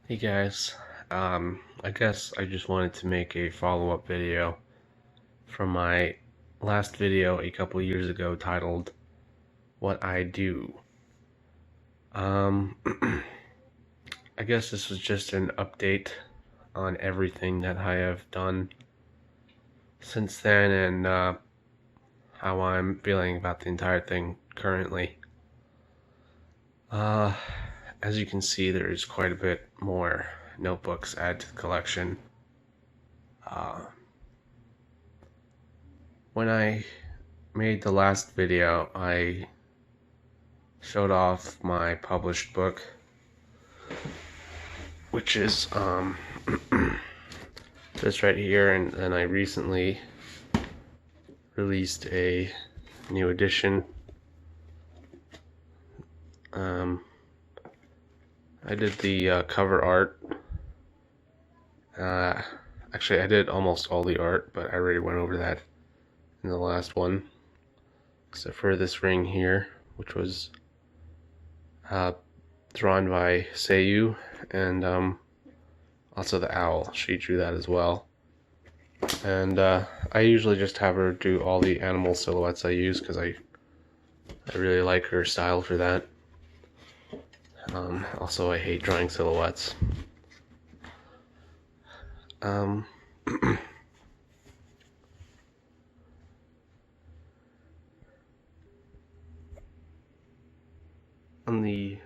Hey guys, I guess I just wanted to make a follow-up video from my last video a couple years ago titled What I Do. Um, I guess this was just an update on everything that I have done since then and how I'm feeling about the entire thing currently. Uh, as you can see, there is quite a bit more notebooks added to the collection. Uh, when I made the last video, I showed off my published book, which is this right here, and then I recently released a new edition. I did the cover art. Uh, Actually, I did almost all the art, but I already went over that in the last one, except for this ring here, which was drawn by Seiyu, and also the owl. She drew that as well. And I usually just have her do all the animal silhouettes I use because I really like her style for that. Also, I hate drawing silhouettes. Um, on the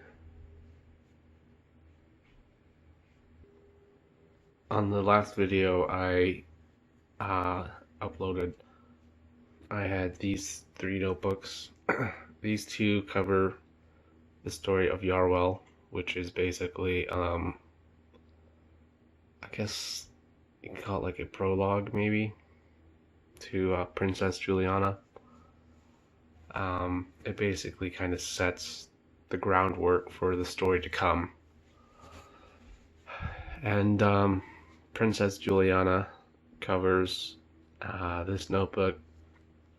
last video I uploaded, I had these 3 notebooks. These 2 cover the story of Yarwell, which is basically I guess you can call it like a prologue maybe to Princess Juliana. It basically kind of sets the groundwork for the story to come. And Princess Juliana covers this notebook,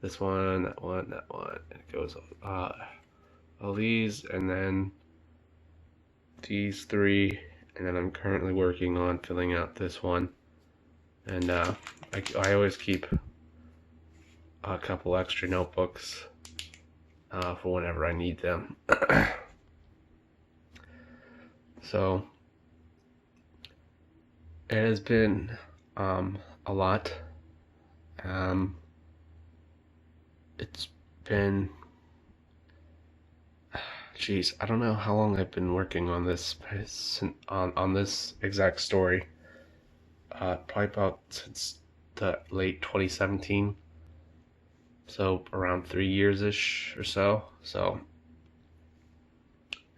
this one, that one, that one. It goes all these, and then these 3, and then I'm currently working on filling out this one. And I always keep a couple extra notebooks for whenever I need them. So it has been a lot. It's been, geez, I don't know how long I've been working on this on this exact story. Probably about since the late 2017. So around 3 years ish or so. So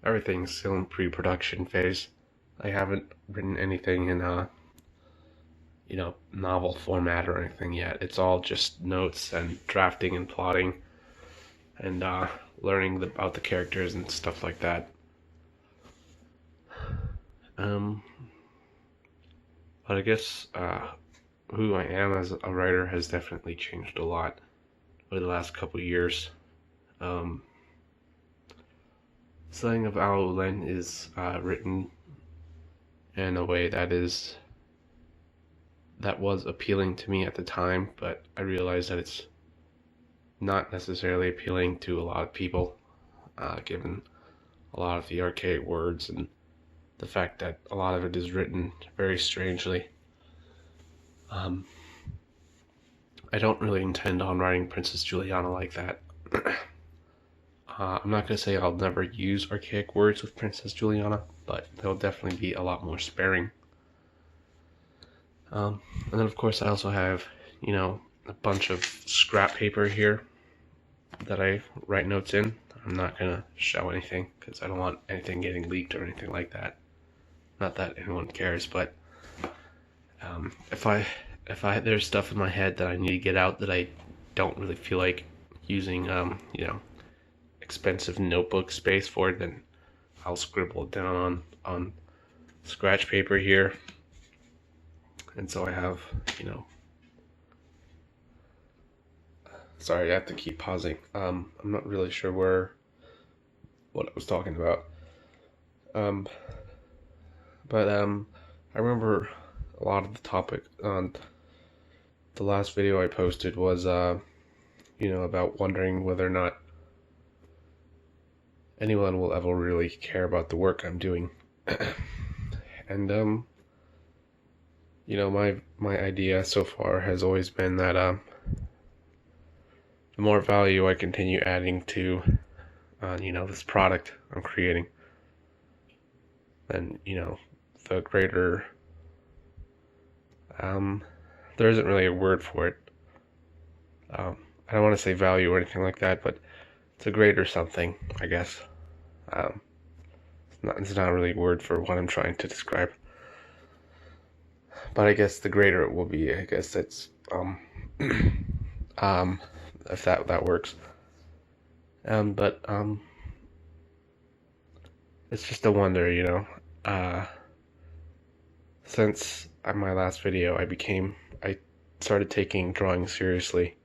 everything's still in pre-production phase. I haven't written anything in novel format or anything yet. It's all just notes and drafting and plotting and learning about the characters and stuff like that. Um, but I guess who I am as a writer has definitely changed a lot over the last couple of years. Um, Slaying of Ao Len is written in a way that was appealing to me at the time, but I realized that it's not necessarily appealing to a lot of people, given a lot of the archaic words and the fact that a lot of it is written very strangely. I don't really intend on writing Princess Juliana like that. I'm not going to say I'll never use archaic words with Princess Juliana, but they'll definitely be a lot more sparing. And then, of course, I also have, a bunch of scrap paper here that I write notes in. I'm not going to show anything because I don't want anything getting leaked or anything like that. Not that anyone cares, but if there's stuff in my head that I need to get out that I don't really feel like using, expensive notebook space for it, then I'll scribble it down on scratch paper here. And so I have, sorry, I have to keep pausing. I'm not really sure what I was talking about. But I remember a lot of the topic on the last video I posted was about wondering whether or not anyone will ever really care about the work I'm doing. And my idea so far has always been that the more value I continue adding to this product I'm creating, then the greater there isn't really a word for it. I don't want to say value or anything like that, but it's a greater something, I guess. It's not really a word for what I'm trying to describe. But I guess the greater it will be, I guess that's if that works. But it's just a wonder, since my last video, I started taking drawing seriously,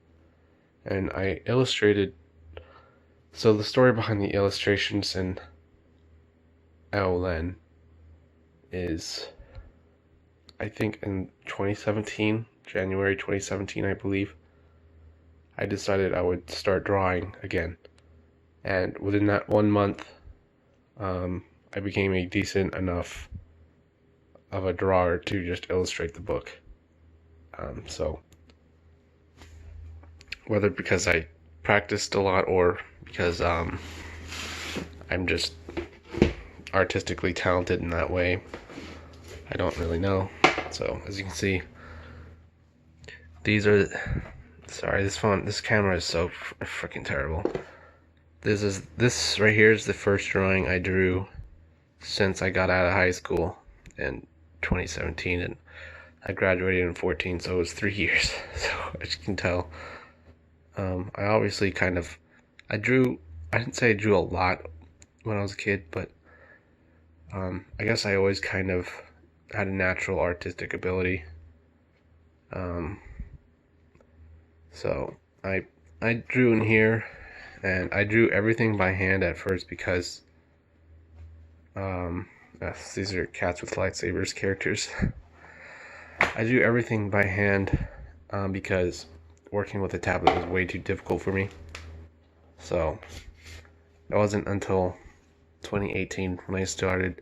and I illustrated. So the story behind the illustrations in Aolen is, I think in 2017, January 2017, I believe, I decided I would start drawing again. And within that 1 month, I became a decent enough of a drawer to just illustrate the book. So whether because I practiced a lot or because I'm just artistically talented in that way, I don't really know. So as you can see, this camera is so freaking terrible. This right here is the first drawing I drew since I got out of high school in 2017, and I graduated in 2014, so it was 3 years. So as you can tell, I obviously I didn't say I drew a lot when I was a kid, but I guess I always kind of had a natural artistic ability. So I drew in here, and I drew everything by hand at first because these are Cats with Lightsabers characters. I drew everything by hand because working with a tablet was way too difficult for me. So it wasn't until 2018 when I started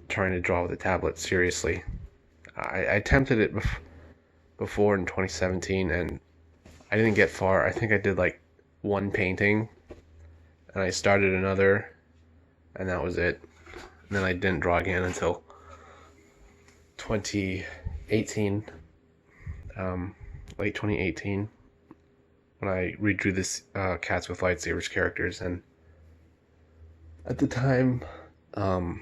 trying to draw with a tablet seriously. I attempted it before in 2017, and I didn't get far. I think I did like one painting, and I started another, and that was it. And then I didn't draw again until 2018, late 2018, when I redrew this Cats with Lightsabers characters. And at the time, I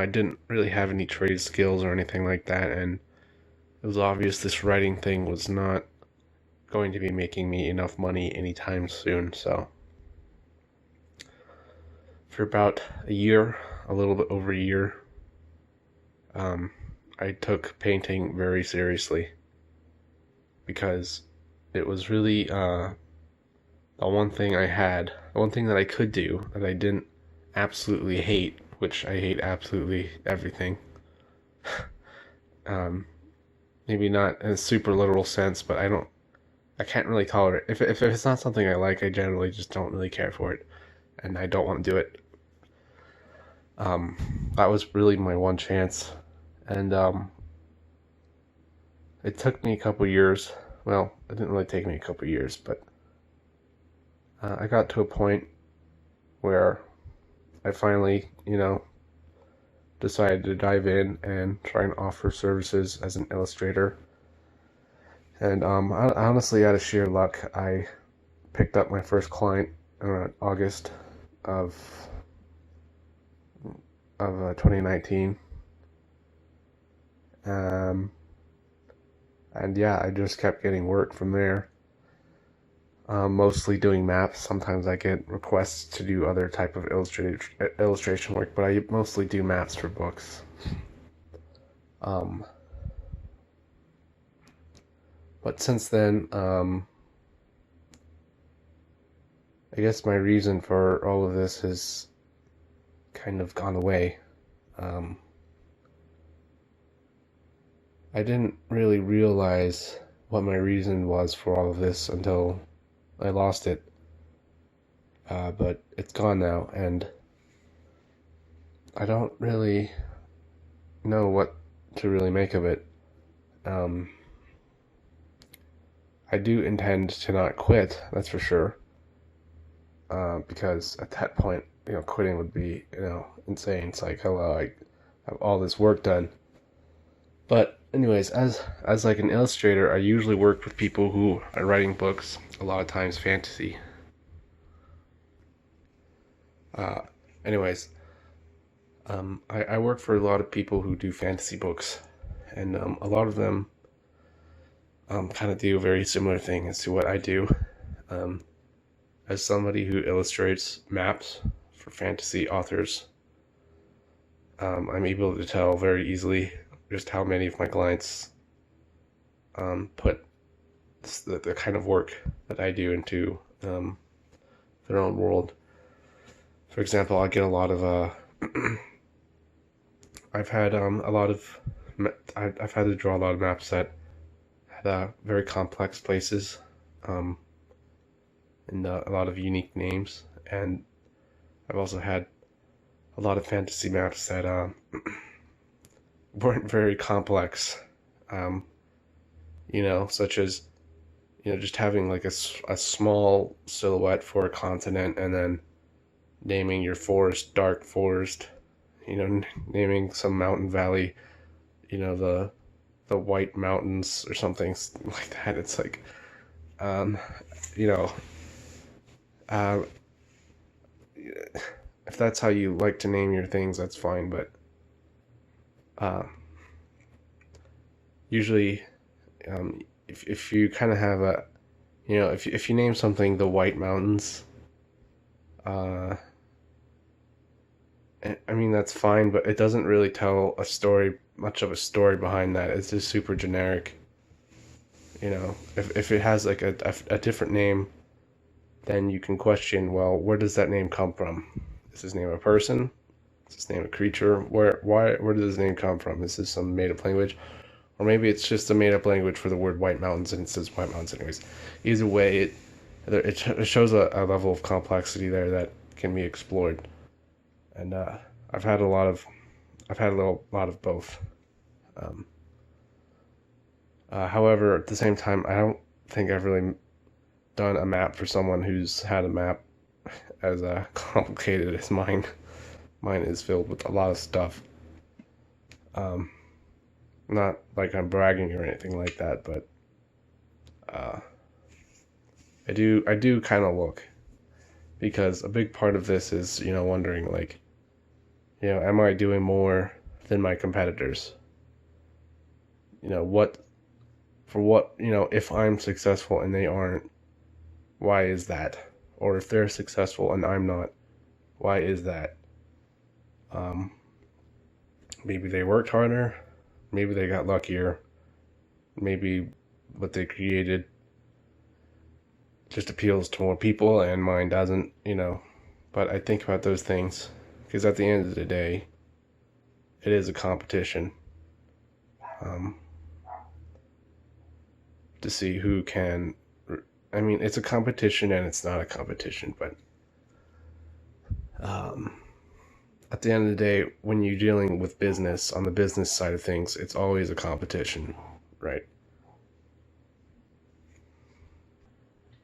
didn't really have any trade skills or anything like that, and it was obvious this writing thing was not going to be making me enough money anytime soon. So for about a year, a little bit over a year, I took painting very seriously because it was really the one thing that I could do that I didn't absolutely hate, which I hate absolutely everything. Maybe not in a super literal sense, but I can't really tolerate it. If it's not something I like, I generally just don't really care for it, and I don't want to do it. That was really my one chance, and it took me a couple years. Well, it didn't really take me a couple years, but I got to a point where I finally, decided to dive in and try and offer services as an illustrator. And honestly, out of sheer luck, I picked up my first client around August of 2019. And yeah, I just kept getting work from there. Mostly doing maps. Sometimes I get requests to do other type of illustration work, but I mostly do maps for books. But since then, I guess my reason for all of this has kind of gone away. I didn't really realize what my reason was for all of this until I lost it. But it's gone now, and I don't really know what to really make of it. Um, I do intend to not quit, that's for sure. Because at that point, quitting would be, insane. It's like, hello, I have all this work done. But anyways, as like an illustrator, I usually work with people who are writing books, a lot of times fantasy. Uh, anyways, I work for a lot of people who do fantasy books, and a lot of them kind of do a very similar thing as to what I do. Um, as somebody who illustrates maps for fantasy authors, I'm able to tell very easily just how many of my clients put the kind of work that I do into their own world. For example, I get a lot of I've had a lot of I've had to draw a lot of maps that had very complex places, um, and a lot of unique names, and I've also had a lot of fantasy maps that weren't very complex, um, such as just having like a small silhouette for a continent, and then naming your forest dark forest, naming some mountain valley, the White Mountains or something like that. It's like, um, you know, uh, if that's how you like to name your things, that's fine. But uh, usually, if you kind of have a, if you name something the White Mountains, uh, I mean that's fine, but it doesn't really tell a story, much of a story behind that. It's just super generic. If it has like a different name, then you can question, well, where does that name come from? Is this name a person? Is this name a creature? Where does this name come from? Is this some made up language? Or maybe it's just a made up language for the word White Mountains and it says White Mountains anyways. Either way, it shows a level of complexity there that can be explored. And I've had a lot of both. Um, However, at the same time, I don't think I've really done a map for someone who's had a map as complicated as mine. Mine is filled with a lot of stuff. Um, Not like I'm bragging or anything like that, but uh, I do kind of look, because a big part of this is wondering, like, am I doing more than my competitors? What for what if I'm successful and they aren't, why is that? Or if they're successful and I'm not, why is that? Um, Maybe they worked harder, maybe they got luckier, maybe what they created just appeals to more people and mine doesn't, But I think about those things because at the end of the day, it is a competition, um, to see who can. I mean, it's a competition and it's not a competition, but um, at the end of the day, when you're dealing with business, on the business side of things, it's always a competition, right?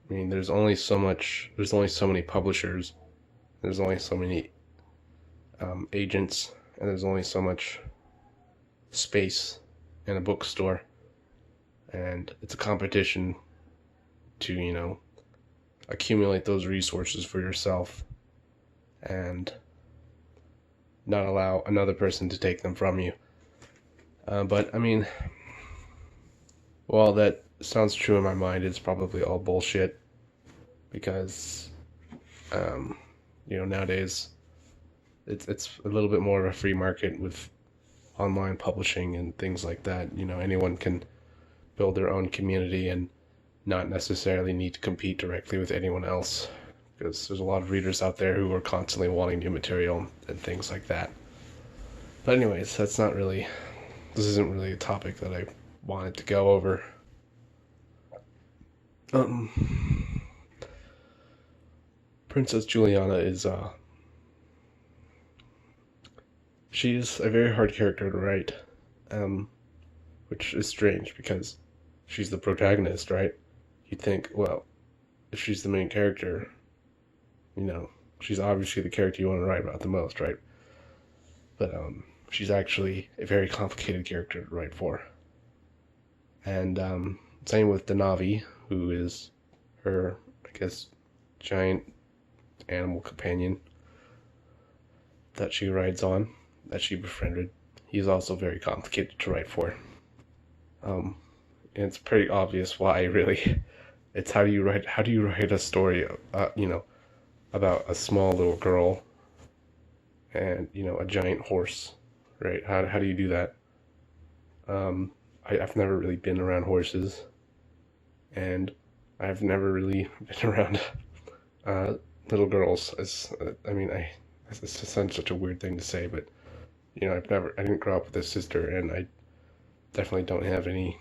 I mean, there's only so many publishers, there's only so many agents, and there's only so much space in a bookstore, and it's a competition to, accumulate those resources for yourself and not allow another person to take them from you. But I mean, while that sounds true in my mind, it's probably all bullshit because, nowadays it's a little bit more of a free market with online publishing and things like that. Anyone can build their own community and not necessarily need to compete directly with anyone else, because there's a lot of readers out there who are constantly wanting new material and things like that. But anyways, this isn't really a topic that I wanted to go over. Um, Princess Juliana is she's a very hard character to write, which is strange because she's the protagonist, right? You'd think, well, if she's the main character, you know, she's obviously the character you want to write about the most, right? But she's actually a very complicated character to write for. And same with Denavi, who is her, I guess, giant animal companion that she rides on, that she befriended. He's also very complicated to write for. And it's pretty obvious why, really. It's how do you write a story, about a small little girl and, a giant horse, right? How do you do that? I've never really been around horses, and I've never really been around little girls. It's such a weird thing to say, but I didn't grow up with a sister, and I definitely don't have any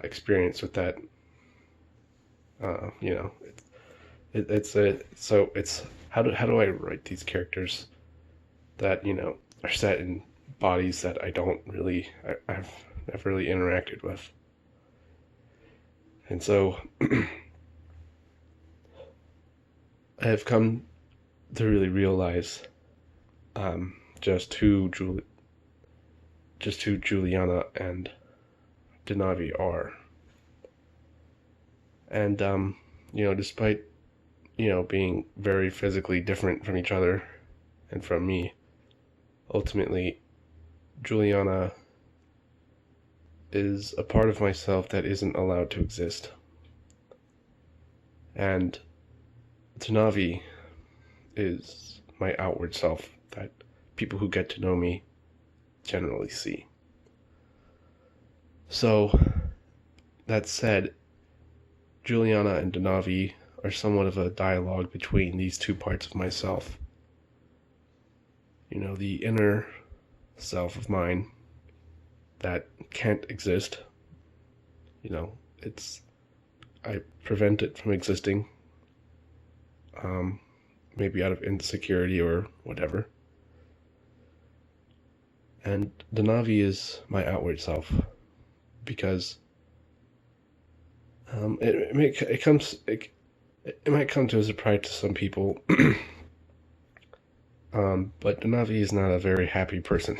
experience with that. Uh, you know, it's how do I write these characters that are set in bodies that I've never really interacted with, and so I have come to really realize just who Juliana and Denavi are, and despite being very physically different from each other and from me, ultimately Juliana is a part of myself that isn't allowed to exist. And Denavi is my outward self that people who get to know me generally see. So, that said, Juliana and Denavi are somewhat of a dialogue between these two parts of myself. The inner self of mine that can't exist. It's I prevent it from existing. Maybe out of insecurity or whatever. And Denavi is my outward self because it might come to a surprise to some people, but Denavi is not a very happy person.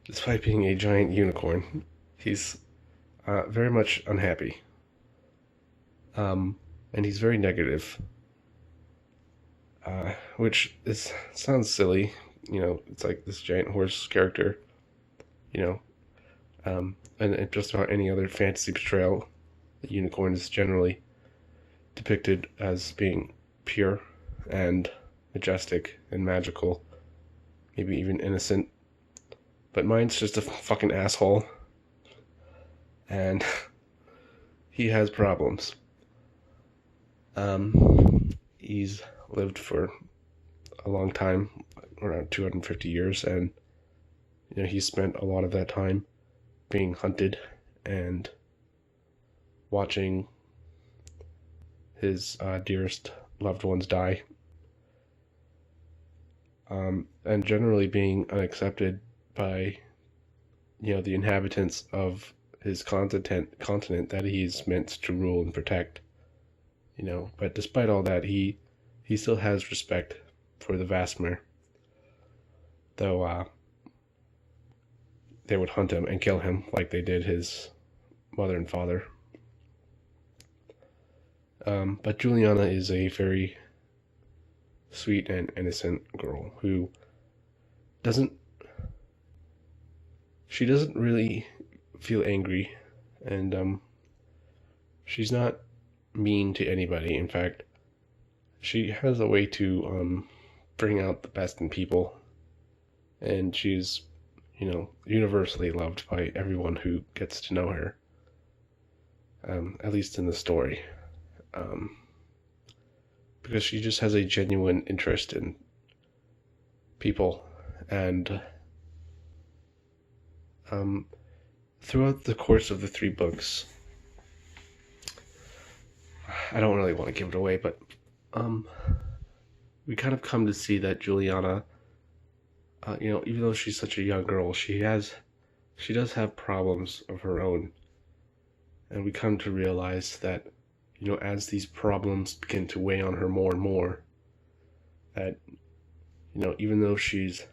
Despite being a giant unicorn, he's very much unhappy. And he's very negative, sounds silly. It's like this giant horse character, and just about any other fantasy portrayal, the unicorn is generally depicted as being pure and majestic and magical, maybe even innocent. But mine's just a fucking asshole, and he has problems. He's lived for a long time, around 250 years, and he spent a lot of that time being hunted and watching his dearest loved ones die, and generally being unaccepted by the inhabitants of his continent that he's meant to rule and protect. But despite all that, he still has respect for the Vastmer, though they would hunt him and kill him like they did his mother and father. But Juliana is a very sweet and innocent girl who doesn't really feel angry, and she's not mean to anybody. In fact, she has a way to bring out the best in people, and she's universally loved by everyone who gets to know her, at least in the story, because she just has a genuine interest in people, and throughout the course of the 3 books, I don't really want to give it away, but we kind of come to see that Juliana, even though she's such a young girl, she does have problems of her own, and we come to realize that, as these problems begin to weigh on her more and more, that, even though she's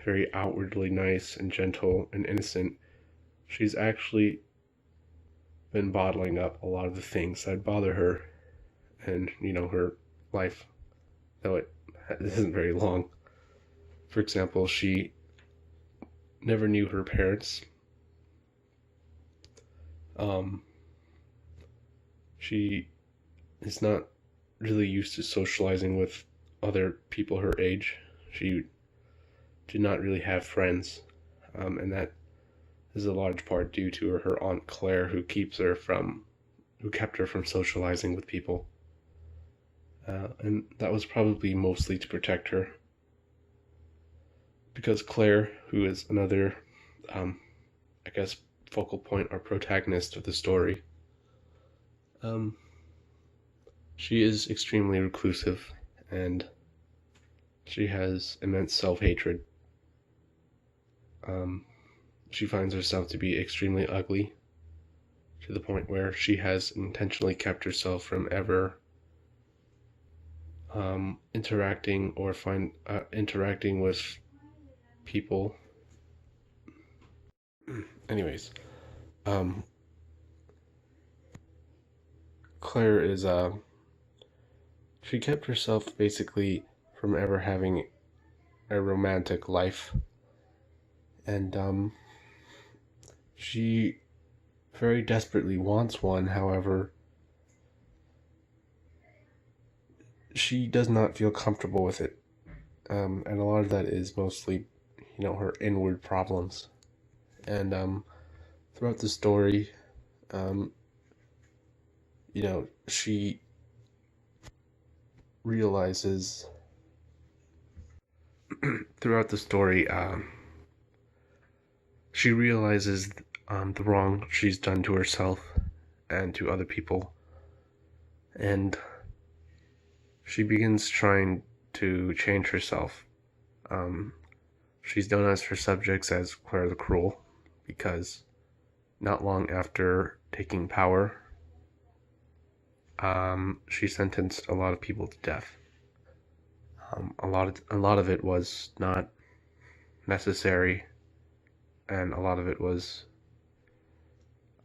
very outwardly nice and gentle and innocent, she's actually been bottling up a lot of the things that bother her, and, her life, though it isn't very long. For example, she never knew her parents. She is not really used to socializing with other people her age. She did not really have friends, and that is a large part due to her Aunt Claire, who kept her from socializing with people. And that was probably mostly to protect her, because Claire, who is another, focal point or protagonist of the story, she is extremely reclusive, and she has immense self-hatred. She finds herself to be extremely ugly, to the point where she has intentionally kept herself from ever interacting with people. Anyways, Claire is she kept herself basically from ever having a romantic life, and she very desperately wants one. However, she does not feel comfortable with it, and a lot of that is mostly, her inward problems. And throughout the story, she realizes throughout the story, she realizes the wrong she's done to herself and to other people, and she begins trying to change herself. She's known as her subjects as Claire the Cruel, because not long after taking power, she sentenced a lot of people to death. A lot of it was not necessary, and a lot of it was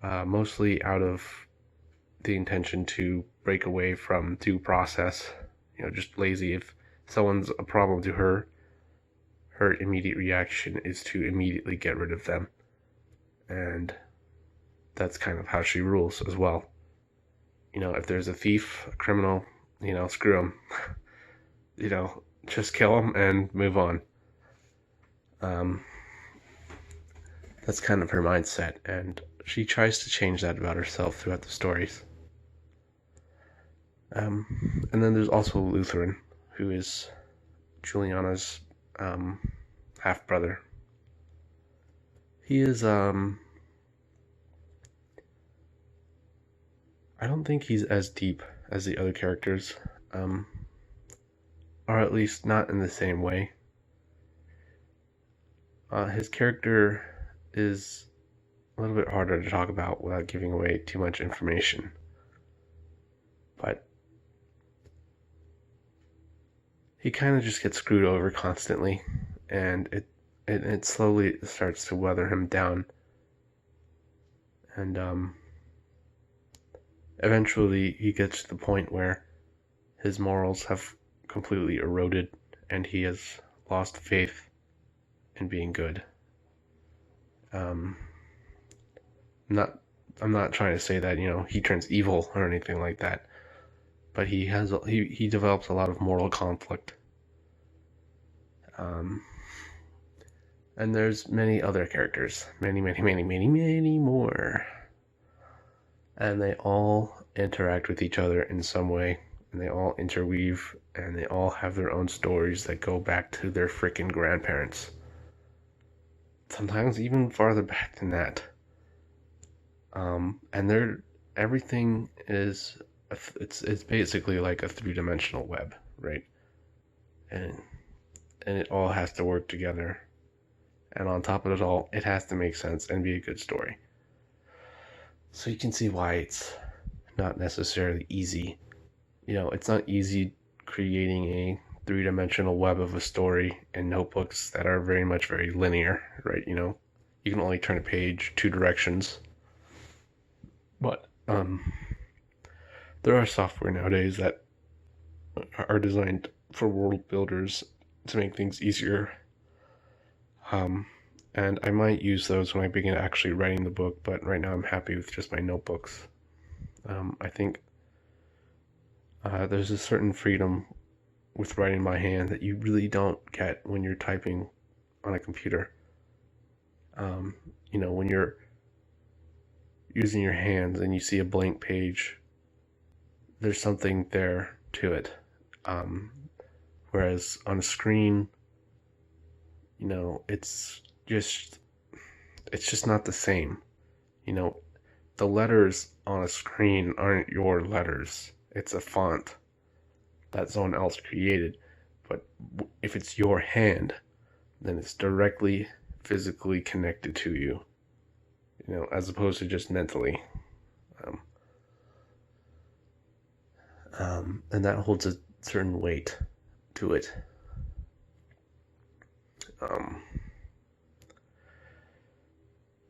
mostly out of the intention to break away from due process. Just lazy. If someone's a problem to her, her immediate reaction is to immediately get rid of them, and that's kind of how she rules as well. If there's a thief, a criminal, screw him. Just kill him and move on. That's kind of her mindset, and she tries to change that about herself throughout the stories. And then there's also Lutheran, who is Juliana's half-brother. He is, I don't think he's as deep as the other characters, or at least not in the same way. His character is a little bit harder to talk about without giving away too much information, but he kind of just gets screwed over constantly, and it slowly starts to weather him down, and eventually he gets to the point where his morals have completely eroded, and he has lost faith in being good. I'm not trying to say that he turns evil or anything like that, but he develops a lot of moral conflict. And there's many other characters, many more, and they all interact with each other in some way, and they all interweave, and they all have their own stories that go back to their freaking grandparents. Sometimes even farther back than that. And everything is it's basically like a three-dimensional web, right? And it all has to work together. And on top of it all, it has to make sense and be a good story. So you can see why it's not necessarily easy. It's not easy creating a three-dimensional web of a story in notebooks that are very linear, right? You can only turn a page two directions. But there are software nowadays that are designed for world builders to make things easier. And I might use those when I begin actually writing the book, but right now I'm happy with just my notebooks. I think there's a certain freedom with writing by hand that you really don't get when you're typing on a computer. When you're using your hands and you see a blank page, there's something there to it. Whereas on a screen, it's just not the same. The letters on a screen aren't your letters. It's a font that someone else created. But if it's your hand, then it's directly physically connected to you, as opposed to just mentally. And that holds a certain weight to it.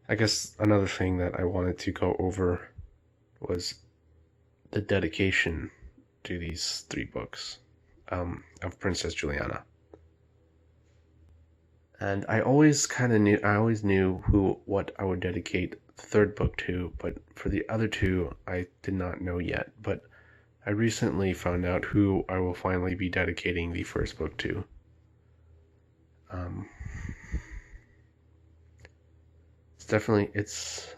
I guess another thing that I wanted to go over was the dedication to these three books of Princess Juliana. And I always knew what I would dedicate the third book to, but for the other two, I did not know yet. But I recently found out who I will finally be dedicating the first book to. It's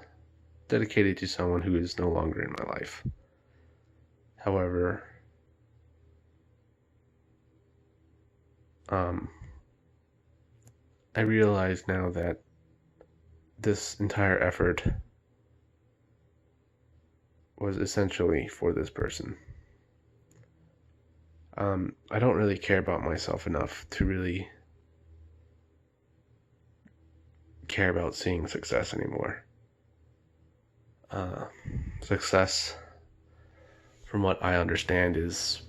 dedicated to someone who is no longer in my life. However, I realize now that this entire effort was essentially for this person. I don't really care about myself enough to really care about seeing success anymore. Success, from what I understand, is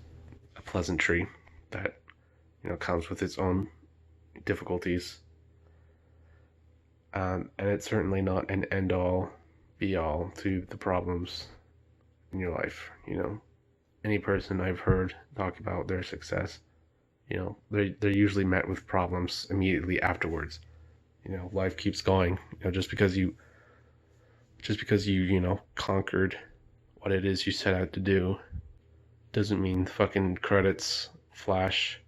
a pleasantry that comes with its own difficulties, and it's certainly not an end-all, be-all to the problems in your life. Any person I've heard talk about their success, they're usually met with problems immediately afterwards. Life keeps going. Just because you conquered what it is you set out to do doesn't mean fucking credits flash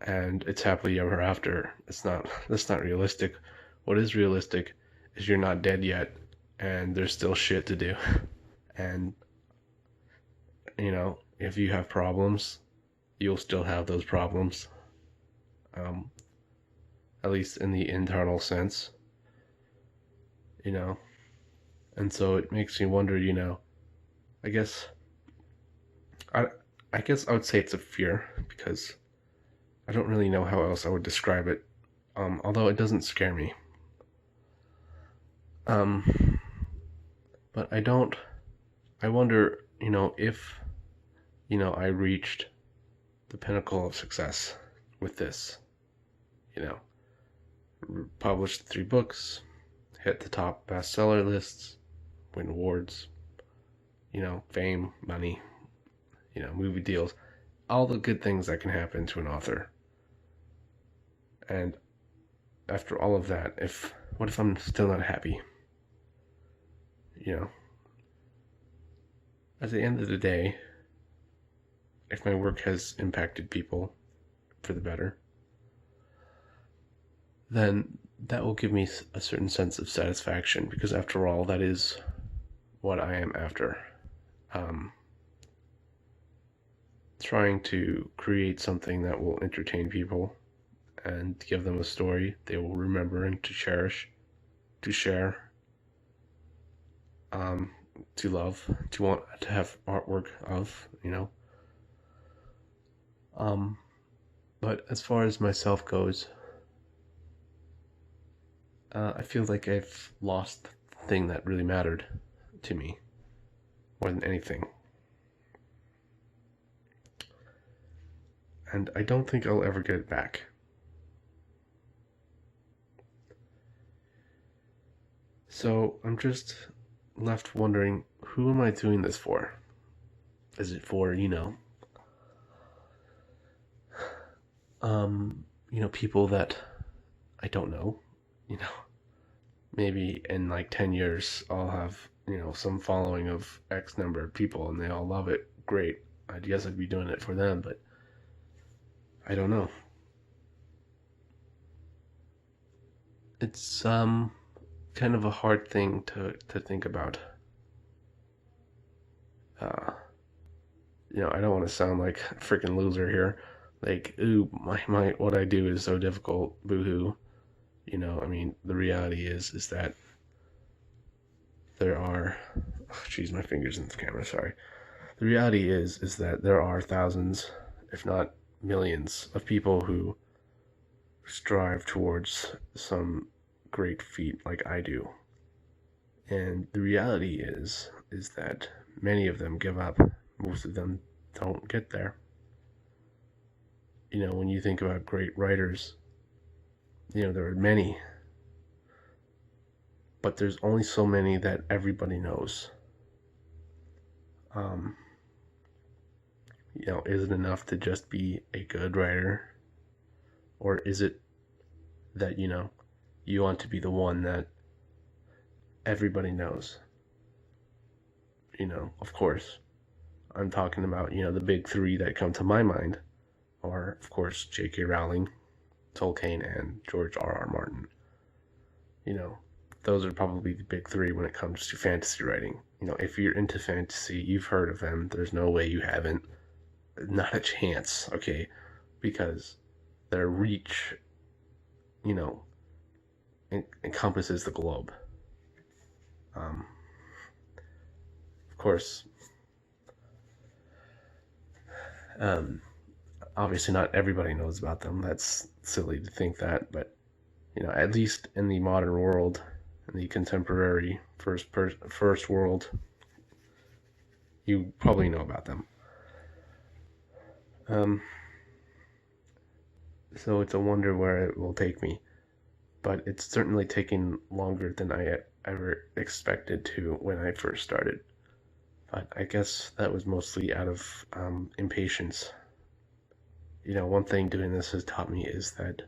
and it's happily ever after. That's not realistic. What is realistic is you're not dead yet and there's still shit to do. And if you have problems, you'll still have those problems. At least in the internal sense. And so it makes me wonder, I guess I I would say it's a fear, because I don't really know how else I would describe it. Although it doesn't scare me. But I wonder, if, I reached the pinnacle of success with this, published 3 books, hit the top bestseller lists, win awards, fame, money, movie deals, all the good things that can happen to an author. And after all of that, what if I'm still not happy? At the end of the day, if my work has impacted people for the better, then that will give me a certain sense of satisfaction, because after all, that is what I am after. Trying to create something that will entertain people and give them a story they will remember and to cherish, to share. to love, to want to have artwork of, Um, but as far as myself goes, I feel like I've lost the thing that really mattered to me more than anything. And I don't think I'll ever get it back. So I'm just left wondering, who am I doing this for? Is it for, people that I don't know, you know, maybe in like 10 years I'll have, some following of X number of people and they all love it. Great. I guess I'd be doing it for them, but I don't know. It's kind of a hard thing to think about. Uh, I don't want to sound like a freaking loser here. Like, ooh, my what I do is so difficult. Boo-hoo. I mean, the reality is that there are, jeez, my fingers in the camera. Sorry. The reality is that there are thousands, if not millions, of people who strive towards some great feat like I do. And the reality is that many of them give up. Most of them don't get there. When you think about great writers, there are many, but there's only so many that everybody knows. Is it enough to just be a good writer? Or is it that, you want to be the one that everybody knows? Of course, I'm talking about, the big three that come to my mind are, of course, J.K. Rowling, Tolkien, and George R.R. Martin. Those are probably the big three when it comes to fantasy writing. If you're into fantasy, you've heard of them. There's no way you haven't. Not a chance, okay? Because their reach, encompasses the globe. Of course, obviously not everybody knows about them. That's silly to think that, but at least in the modern world, in the contemporary first world, you probably know about them. So it's a wonder where it will take me, but it's certainly taking longer than I ever expected to when I first started. But I guess that was mostly out of impatience. One thing doing this has taught me is that,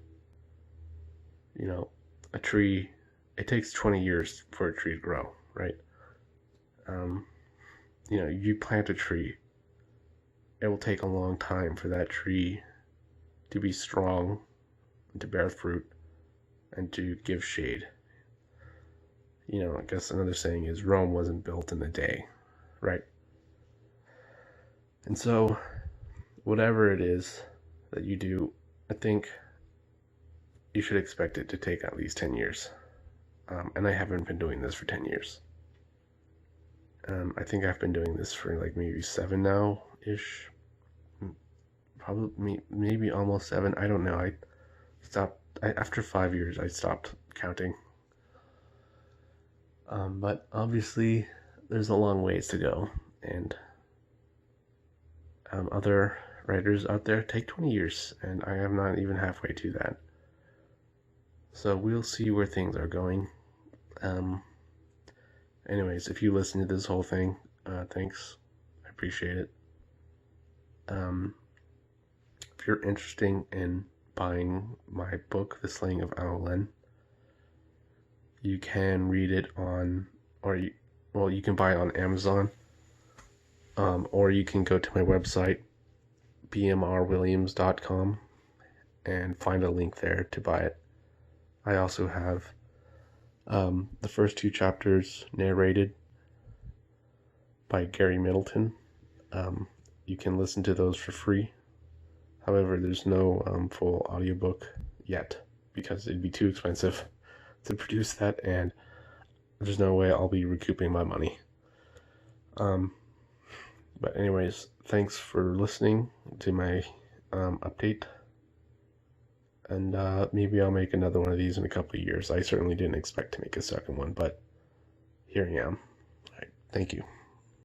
a tree, it takes 20 years for a tree to grow, right? You plant a tree, it will take a long time for that tree to be strong, and to bear fruit, and to give shade. I guess another saying is Rome wasn't built in a day, right? And so, whatever it is that you do, I think you should expect it to take at least 10 years. And I haven't been doing this for 10 years. I think I've been doing this for like maybe 7 now ish. Probably maybe almost 7. I don't know. I stopped after 5 years. I stopped counting. But obviously, there's a long ways to go, and other writers out there take 20 years, and I am not even halfway to that. So we'll see where things are going. Anyways, if you listen to this whole thing, thanks. I appreciate it. If you're interested in buying my book, The Slaying of Amyrlin, you can read it on, you can buy it on Amazon, or you can go to my website, bmrwilliams.com, and find a link there to buy it. I also have the first 2 chapters narrated by Gary Middleton. You can listen to those for free. However, there's no full audiobook yet because it'd be too expensive to produce that, and there's no way I'll be recouping my money. But anyways, thanks for listening to my update. And maybe I'll make another one of these in a couple of years. I certainly didn't expect to make a second one, but here I am. All right, thank you.